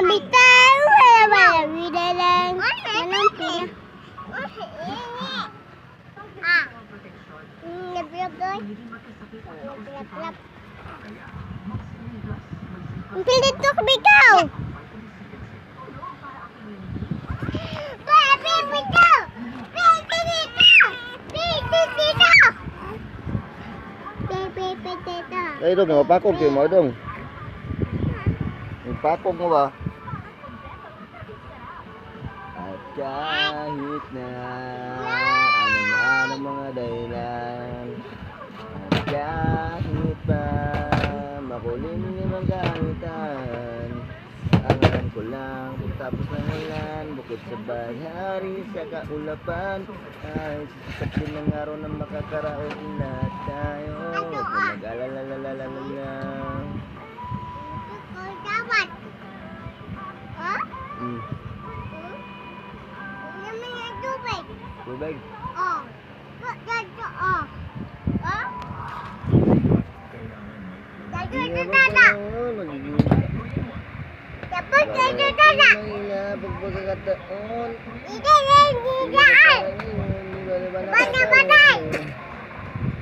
bitaw. Wala wala lang. Anong pina? Lap. Ang pilit ko bitaw. Ay dong, mapakog kayo mo dong. Mapakog mo ba? At kahit na ano man ang mga dahilan, at kahit pa makulim limang kaanitan, ang alam ko lang kung tapos ng ulan, bukod sa bahari sa kaulapan, ay sasaktin ng araw na makakaraon lahat tayo. Huwag ka mag-alala. Tubig? Patay!